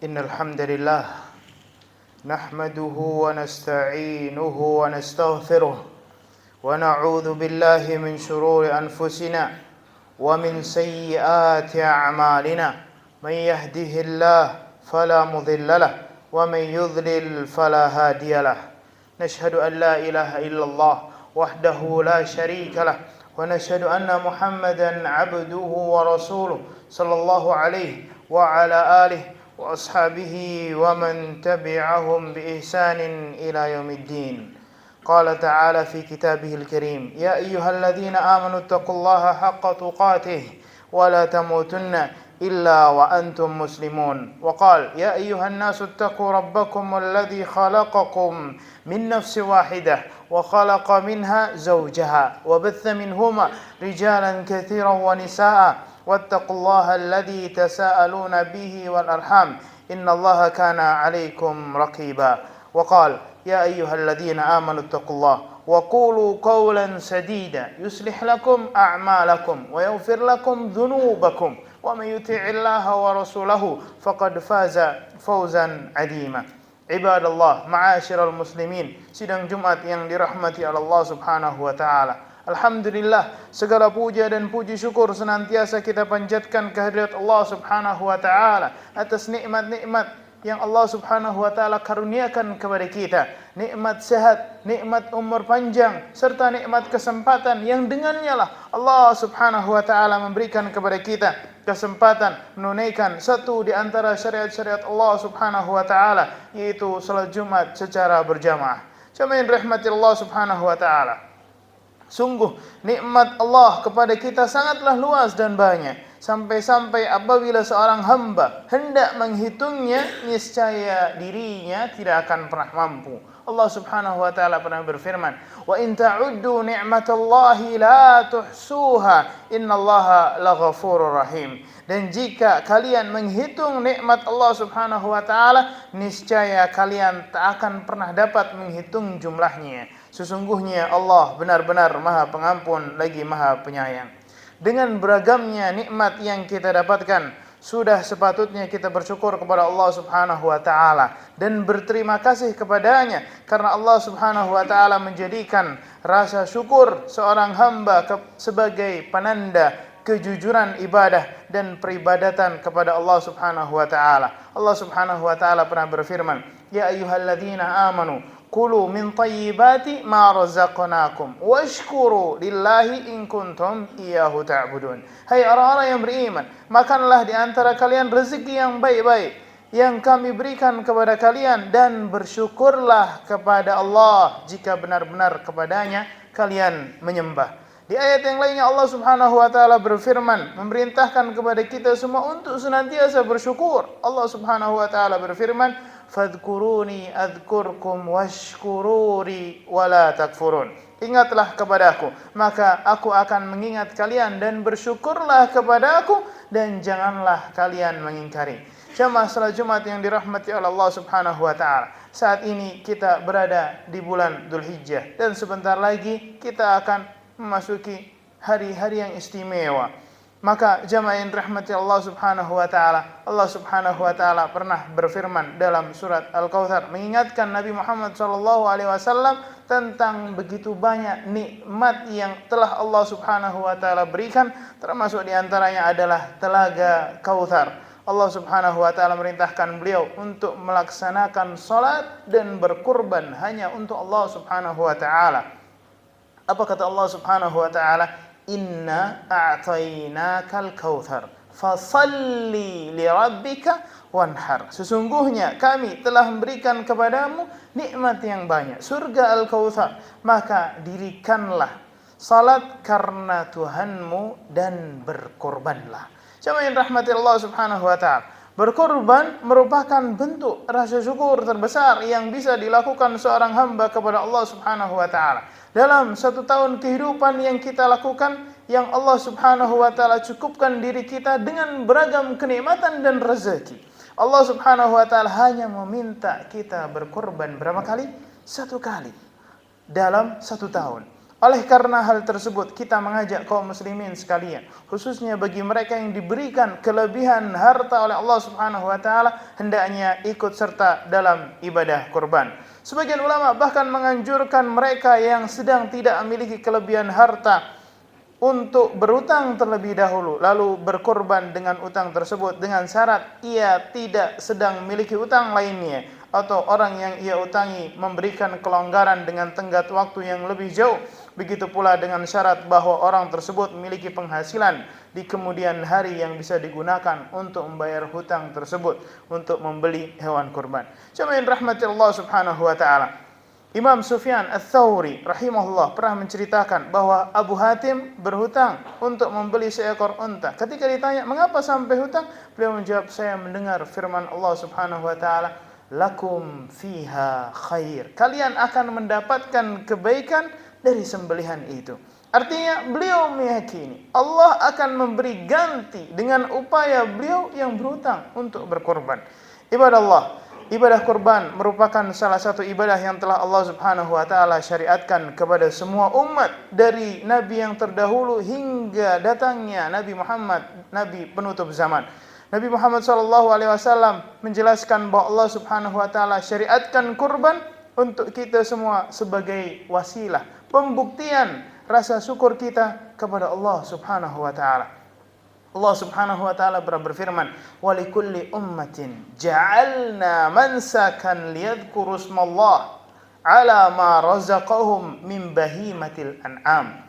إن الحمد لله نحمده ونستعينه ونستغفره ونعوذ بالله من شرور أنفسنا ومن سيئات أعمالنا من يهده الله فلا مضل له ومن يضلل فلا هادي له نشهد أن لا إله إلا الله وحده لا شريك له ونشهد أن محمدا عبده ورسوله صلى الله عليه وعلى آله وأصحابه ومن تبعهم بإحسان إلى يوم الدين. قال تعالى في كتابه الكريم: يا أيها الذين آمنوا اتقوا الله حق تقاته ولا تموتن إلا وأنتم مسلمون. وقال: يا أيها الناس اتقوا ربكم الذي خلقكم من نفس واحدة وخلق منها زوجها وبث منهما رجالا كثيرا ونساء واتقوا الله الذي تساءلون به والأرحام إن الله كان عليكم رقيبا. وقال: يا أيها الذين آمنوا اتقوا الله وقولوا قولا سديدا يصلح لكم أعمالكم ويغفر لكم ذنوبكم ومن يطع الله ورسوله فقد فاز فوزا عظيما. Ibadallah, ma'asyiral muslimin, sidang Jumat yang dirahmati Allah Subhanahu wa taala. Alhamdulillah, segala puja dan puji syukur senantiasa kita panjatkan kehadirat Allah Subhanahu wa taala atas nikmat-nikmat yang Allah Subhanahu wa taala karuniakan kepada kita. Nikmat sehat, nikmat umur panjang, serta nikmat kesempatan yang dengannya lah Allah Subhanahu wa taala memberikan kepada kita kesempatan menunaikan satu di antara syariat-syariat Allah Subhanahu wa taala, yaitu salat Jumat secara berjamaah. Jamaah yang dirahmati Allah Subhanahu wa taala, sungguh nikmat Allah kepada kita sangatlah luas dan banyak. Sampai-sampai apabila seorang hamba hendak menghitungnya, niscaya dirinya tidak akan pernah mampu. Allah Subhanahu wa taala pernah berfirman, "Wa in ta'uddu ni'matallahi la tuhsuha, innallaha laghafurur rahim." Dan jika kalian menghitung nikmat Allah Subhanahu wa taala, niscaya kalian tak akan pernah dapat menghitung jumlahnya. Sesungguhnya Allah benar-benar Maha Pengampun lagi Maha Penyayang. Dengan beragamnya nikmat yang kita dapatkan, sudah sepatutnya kita bersyukur kepada Allah Subhanahu wa taala dan berterima kasih kepadanya, karena Allah Subhanahu wa taala menjadikan rasa syukur seorang hamba sebagai penanda kejujuran ibadah dan peribadatan kepada Allah Subhanahu wa taala. Allah Subhanahu wa taala pernah berfirman, "Ya ayyuhalladzina amanu kulu min tayyibati ma razaqnakum washkuru lillahi in kuntum iyyahu ta'budun." Hai orang-orang yang beriman, makanlah di antara kalian rezeki yang baik-baik yang kami berikan kepada kalian, dan bersyukurlah kepada Allah jika benar-benar kepadanya kalian menyembah. Di ayat yang lainnya Allah Subhanahu wa taala berfirman, memerintahkan kepada kita semua untuk senantiasa bersyukur. Allah Subhanahu wa taala berfirman, "Fadhkuruni adzkurkum washkururi wala takfurun." Ingatlah kepadaku, maka aku akan mengingat kalian, dan bersyukurlah kepadaku dan janganlah kalian mengingkari. Jamaah salat Jumat yang dirahmati oleh Allah Subhanahu wa taala, saat ini kita berada di bulan Dzulhijjah dan sebentar lagi kita akan memasuki hari-hari yang istimewa. Maka jamaah yang dirahmati Allah Subhanahu wa taala, Allah Subhanahu wa taala pernah berfirman dalam surat Al-Kautsar mengingatkan Nabi Muhammad sallallahu alaihi wasallam tentang begitu banyak nikmat yang telah Allah Subhanahu wa taala berikan, termasuk di antaranya adalah telaga Kautsar. Allah Subhanahu wa taala merintahkan beliau untuk melaksanakan salat dan berkurban hanya untuk Allah Subhanahu wa taala. Apa kata Allah Subhanahu wa taala? "Inna a'tainakal kautsar fasalli lirabbika wanhar." Sesungguhnya kami telah memberikan kepadamu nikmat yang banyak, surga Al-Kautsar, maka dirikanlah salat karena Tuhanmu dan berkorbanlah. Jamaah yang rahmati Allah Subhanahu wa taala, berkorban merupakan bentuk rasa syukur terbesar yang bisa dilakukan seorang hamba kepada Allah Subhanahu wa taala. Dalam satu tahun kehidupan yang kita lakukan, yang Allah Subhanahu wa taala cukupkan diri kita dengan beragam kenikmatan dan rezeki. Allah Subhanahu wa taala hanya meminta kita berkorban berapa kali? Satu kali dalam satu tahun. Oleh karena hal tersebut, kita mengajak kaum muslimin sekalian, khususnya bagi mereka yang diberikan kelebihan harta oleh Allah Subhanahu wa taala, hendaknya ikut serta dalam ibadah kurban. Sebagian ulama bahkan menganjurkan mereka yang sedang tidak memiliki kelebihan harta untuk berutang terlebih dahulu, lalu berkorban dengan utang tersebut dengan syarat ia tidak sedang memiliki utang lainnya, atau orang yang ia utangi memberikan kelonggaran dengan tenggat waktu yang lebih jauh. Begitu pula dengan syarat bahwa orang tersebut memiliki penghasilan di kemudian hari yang bisa digunakan untuk membayar hutang tersebut untuk membeli hewan kurban. Jemaah rahmati Allah Subhanahu wa taala. Imam Sufyan Ats-Tsauri rahimahullah pernah menceritakan bahwa Abu Hatim berhutang untuk membeli seekor unta. Ketika ditanya, "Mengapa sampai hutang?" Beliau menjawab, "Saya mendengar firman Allah Subhanahu wa taala, lakum fiha khair." Kalian akan mendapatkan kebaikan dari sembelihan itu. Artinya beliau meyakini Allah akan memberi ganti dengan upaya beliau yang berhutang untuk berkorban. Ibadah Allah, ibadah kurban merupakan salah satu ibadah yang telah Allah Subhanahu wa taala syariatkan kepada semua umat dari nabi yang terdahulu hingga datangnya Nabi Muhammad, nabi penutup zaman. Nabi Muhammad SAW menjelaskan bahwa Allah Subhanahu wa taala syariatkan kurban untuk kita semua sebagai wasilah, pembuktian rasa syukur kita kepada Allah Subhanahu wa taala. Allah Subhanahu wa taala berfirman, "Wa likulli ummatin ja'alna mansakan liyadhkuru ismallah 'ala ma razaqahum min bahimatil an'am.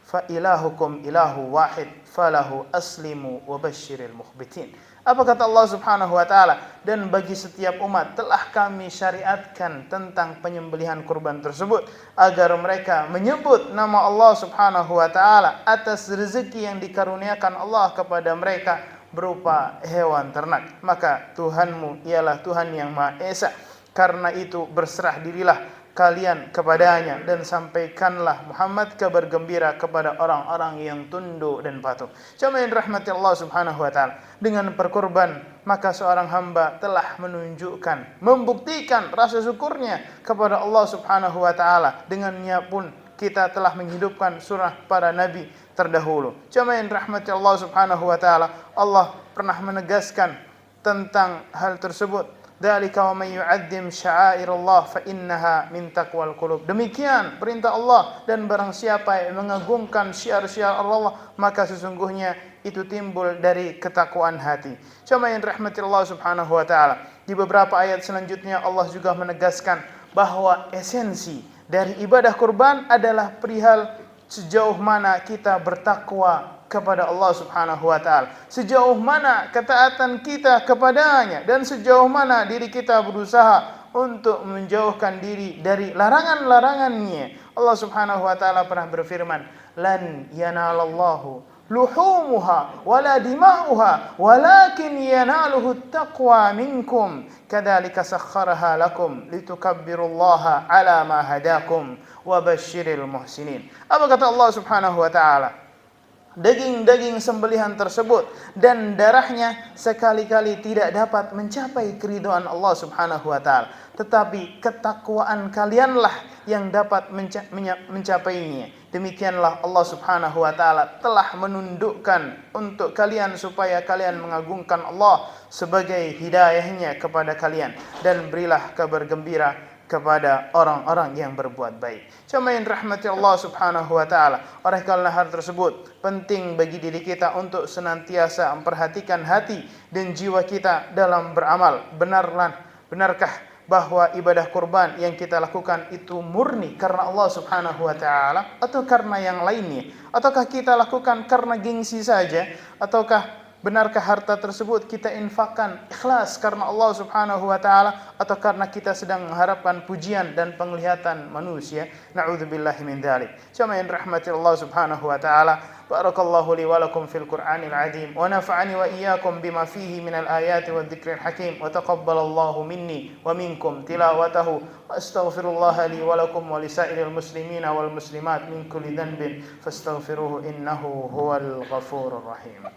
Fa ilahukum ilahu wahid falahu aslimu wa basyiril mukhbitin." Apa kata Allah Subhanahu wa taala? Dan bagi setiap umat telah kami syariatkan tentang penyembelihan kurban tersebut agar mereka menyebut nama Allah Subhanahu wa taala atas rezeki yang dikaruniakan Allah kepada mereka berupa hewan ternak. Maka Tuhanmu ialah Tuhan yang Maha Esa. Karena itu berserah dirilah kalian kepadanya dan sampaikanlah Muhammad kabar gembira kepada orang-orang yang tunduk dan patuh. Jemaah yang dirahmati Allah Subhanahu wa taala, dengan berkorban maka seorang hamba telah menunjukkan, membuktikan rasa syukurnya kepada Allah Subhanahu wa taala. Dengannya pun kita telah menghidupkan surah para nabi terdahulu. Jemaah yang dirahmati Allah Subhanahu wa taala, Allah pernah menegaskan tentang hal tersebut. Dzalika wa may yu'azzim sya'airallah fa innaha min taqwal qulub. Demikian perintah Allah, dan barang siapa yang mengagungkan syiar-syiar Allah maka sesungguhnya itu timbul dari ketakwaan hati. Jemaah yang dirahmati Allah Subhanahu wa taala, di beberapa ayat selanjutnya Allah juga menegaskan bahwa esensi dari ibadah kurban adalah perihal sejauh mana kita bertakwa kepada Allah Subhanahu wa taala, sejauh mana ketaatan kita kepadanya, dan sejauh mana diri kita berusaha untuk menjauhkan diri dari larangan-larangannya. Allah Subhanahu wa taala pernah berfirman, "Lan yanalallahu luhumuha wala dima'uha walakin yanaluhu taqwa minkum kadzalika sakhkharaha lakum litukabbirullaha ala ma hadakum wa basyiril muhsinin." Apa kata Allah Subhanahu wa taala? Daging-daging sembelihan tersebut dan darahnya sekali-kali tidak dapat mencapai keridhaan Allah Subhanahu wa taala, tetapi ketakwaan kalianlah yang dapat mencapainya. Demikianlah Allah Subhanahu wa taala telah menundukkan untuk kalian supaya kalian mengagungkan Allah sebagai hidayahnya kepada kalian, dan berilah kabar gembira kepada orang-orang yang berbuat baik. Jemaah yang dirahmati Allah Subhanahu wa taala, oleh karena hal tersebut penting bagi diri kita untuk senantiasa memperhatikan hati dan jiwa kita dalam beramal. Benarkah bahwa ibadah kurban yang kita lakukan itu murni karena Allah Subhanahu wa taala, atau karena yang lainnya? Ataukah kita lakukan karena gengsi saja? Ataukah benarkah harta tersebut kita infakkan ikhlas karena Allah Subhanahu wa taala, atau karena kita sedang mengharapkan pujian dan penglihatan manusia? Na'udzubillahi min dzalik. Jemaah yang dirahmati Allah Subhanahu wa taala, barakallahu li wa lakum fil Qur'anil azim wa nafa'ani wa iyyakum bima fihi minal ayati wadh-dhikril hakim wa taqabbalallahu minni wa minkum tilawatahu wa astaghfirullaha li wa lakum wa lisairil muslimina wal muslimat min kulli dhanbin fastaghfiruhu innahu huwal ghafurur rahim.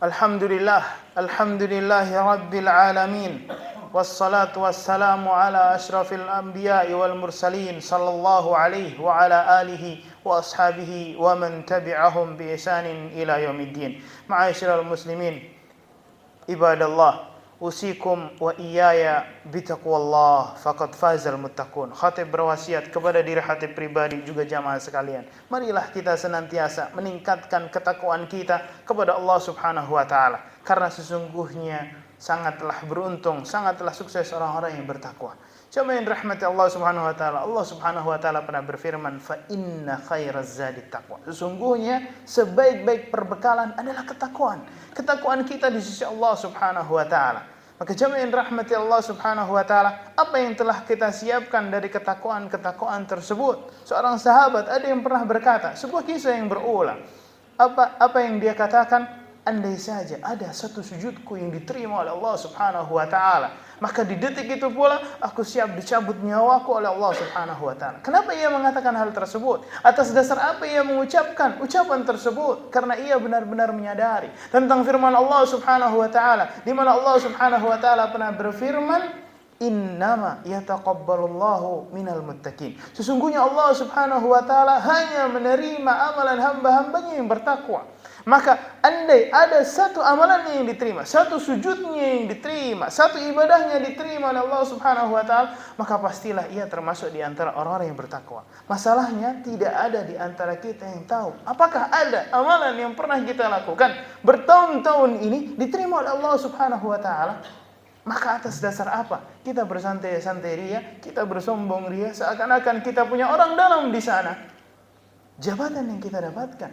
Alhamdulillahi rabbil alamin. Wassalatu wassalamu ala ashrafil anbiya'i wal mursalin sallallahu alaihi wa ala alihi wa ashabihi wa man tabi'ahum bi ihsanin ila yaumiddin. Ma'asyiral muslimin, ibadallah, usikum wa iyaya bitaqwallah faqad fazal muttaqun. Khatib berwasiat kepada diri khatib pribadi juga jamaah sekalian, marilah kita senantiasa meningkatkan ketakwaan kita kepada Allah Subhanahu wa taala, karena sesungguhnya sangatlah beruntung, sangatlah sukses orang-orang yang bertakwa. Jamaah yang dirahmati Allah Subhanahu wa taala, Allah Subhanahu wa taala pernah berfirman, fa inna khairaz zadi taqwa. Sesungguhnya sebaik-baik perbekalan adalah ketakwaan. Ketakwaan kita di sisi Allah Subhanahu wa taala. Maka jamaah yang dirahmati Allah Subhanahu wa taala, apa yang telah kita siapkan dari ketakwaan tersebut? Seorang sahabat ada yang pernah berkata, sebuah kisah yang berulang. Apa yang dia katakan? Andai saja ada satu sujudku yang diterima oleh Allah Subhanahu wa taala, maka di detik itu pula aku siap dicabut nyawaku oleh Allah Subhanahu wa taala. Kenapa ia mengatakan hal tersebut? Atas dasar apa ia mengucapkan ucapan tersebut? Karena ia benar-benar menyadari tentang firman Allah Subhanahu wa taala, di mana Allah Subhanahu wa taala pernah berfirman, innama yataqabbalullahu minal muttaqin. Sesungguhnya Allah Subhanahu wa taala hanya menerima amalan hamba-hambanya yang bertakwa. Maka andai ada satu amalannya yang diterima, satu sujudnya yang diterima, satu ibadahnya diterima oleh Allah Subhanahu wa taala, maka pastilah ia termasuk di antara orang-orang yang bertakwa. Masalahnya tidak ada di antara kita yang tahu apakah ada amalan yang pernah kita lakukan bertahun-tahun ini diterima oleh Allah Subhanahu wa taala. Maka atas dasar apa kita bersantai-santai ria, kita bersombong ria, seakan-akan kita punya orang dalam di sana. Jabatan yang kita dapatkan,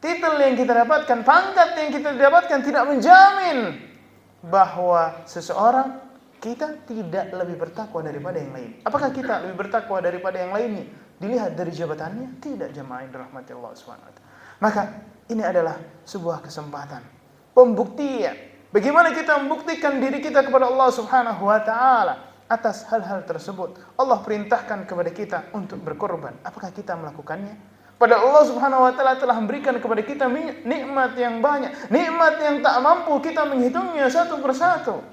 titel yang kita dapatkan, pangkat yang kita dapatkan tidak menjamin bahwa seseorang kita tidak lebih bertakwa daripada yang lain. Apakah kita lebih bertakwa daripada yang lainnya dilihat dari jabatannya? Tidak, jamaah yang dirahmati Allah Subhanahu wa taala. Maka ini adalah sebuah kesempatan, pembuktian. Bagaimana kita membuktikan diri kita kepada Allah Subhanahu wa taala atas hal-hal tersebut? Allah perintahkan kepada kita untuk berkorban. Apakah kita melakukannya? Padahal Allah Subhanahu wa taala telah memberikan kepada kita nikmat yang banyak, nikmat yang tak mampu kita menghitungnya satu persatu.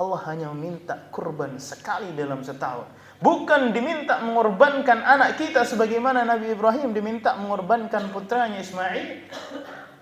Allah hanya meminta kurban sekali dalam setahun. Bukan diminta mengorbankan anak kita sebagaimana Nabi Ibrahim diminta mengorbankan putranya Ismail.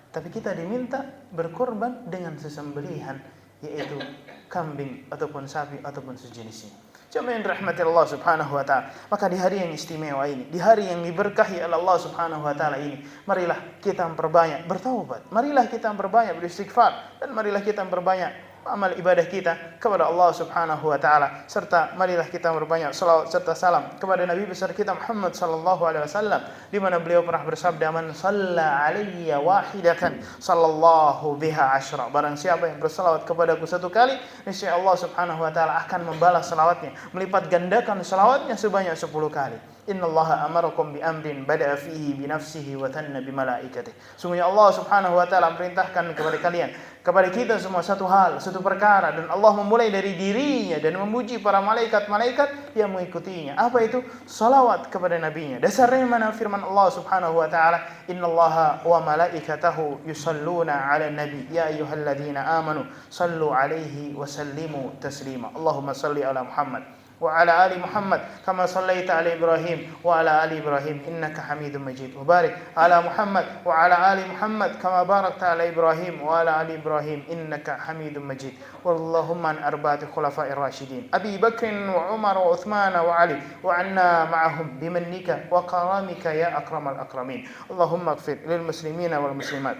Tapi kita diminta berkorban dengan sesembelihan, yaitu kambing ataupun sapi ataupun sejenisnya. Jamaah yang dirahmati Allah Subhanahu wa taala, maka di hari yang istimewa ini, di hari yang diberkahi oleh Allah Subhanahu wa taala ini, marilah kita memperbanyak bertaubat, marilah kita memperbanyak beristighfar, dan marilah kita memperbanyak amal ibadah kita kepada Allah Subhanahu wa taala, serta marilah kita berbanyak salawat serta salam kepada Nabi besar kita Muhammad sallallahu alaihi wasallam, di mana beliau pernah bersabda, man shalla alayya wahidatan sallallahu biha asyra. Barang siapa yang bersalawat kepadaku satu kali, niscaya Allah Subhanahu wa taala akan membalas salawatnya, melipat gandakan salawatnya sebanyak 10 kali. Innallaha amarakum bi amrin bada'a fihi bi nafsihi wa tanna bi malaikatihi. Sungguhnya Allah Subhanahu wa taala memerintahkan kepada kalian, kepada kita semua satu hal, satu perkara, dan Allah memulai dari dirinya dan memuji para malaikat-malaikat yang mengikutinya. Apa itu? Salawat kepada nabinya. Dasarnya mana firman Allah Subhanahu wa taala, innallaha wa malaikatahu yusalluna 'alan nabi ya ayyuhalladzina amanu sallu 'alaihi wa sallimu taslima. Allahumma salli ala Muhammad وعلى آل محمد كما صليت على إبراهيم وعلى آل إبراهيم إنك حميد مجيد وبارك على محمد وعلى آل محمد كما باركت على إبراهيم وعلى آل إبراهيم إنك حميد مجيد اللهم عن أربعة خلفاء الراشدين أبي بكر وعمر وعثمان وعلي وعنا معهم بمنك وكرمك يا أكرم الأكرمين اللهم اغفر للمسلمين والمسلمات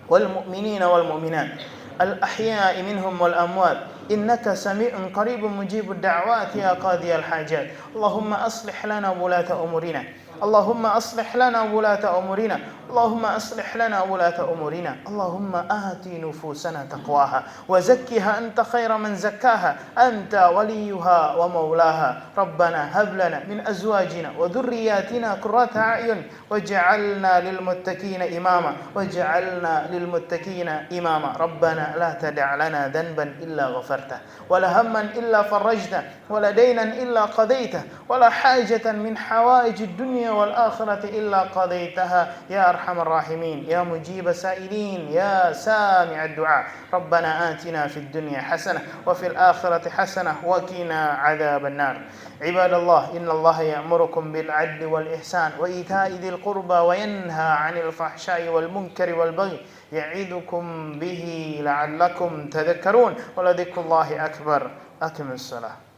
والمؤمنين والمؤمنات الأحياء منهم والأموات إنك سميع قريب مجيب الدعوات يا قاضي الحاجات اللهم أصلح لنا ولاة أمورنا اللهم أصلح لنا ولاة أمورنا اللهم أصلح لنا ولاة أمورنا اللهم آت نفوسنا تقواها وزكها أنت خير من زكاها أنت وليها ومولاها ربنا هب لنا من أزواجنا وذرياتنا قرة أعين واجعلنا للمتقين إماما واجعلنا للمتقين إماما ربنا لا تدع لنا ذنبا إلا غفرته ولا هما إلا فرجته ولا دينا إلا قضيته ولا حاجة من حوائج الدنيا الدنيا والآخرة إلا قضيتها يا أرحم الراحمين يا مجيب سائلين يا سامع الدعاء. ربنا آتنا في الدنيا حسنة وفي الآخرة حسنة وقنا عذاب النار. عباد الله، إن الله يأمركم بالعدل والإحسان وإيتاء ذي القربى وينهى عن الفحشاء والمنكر والبغي يعظكم به لعلكم تذكرون. ولذكر الله أكبر. أقم الصلاة.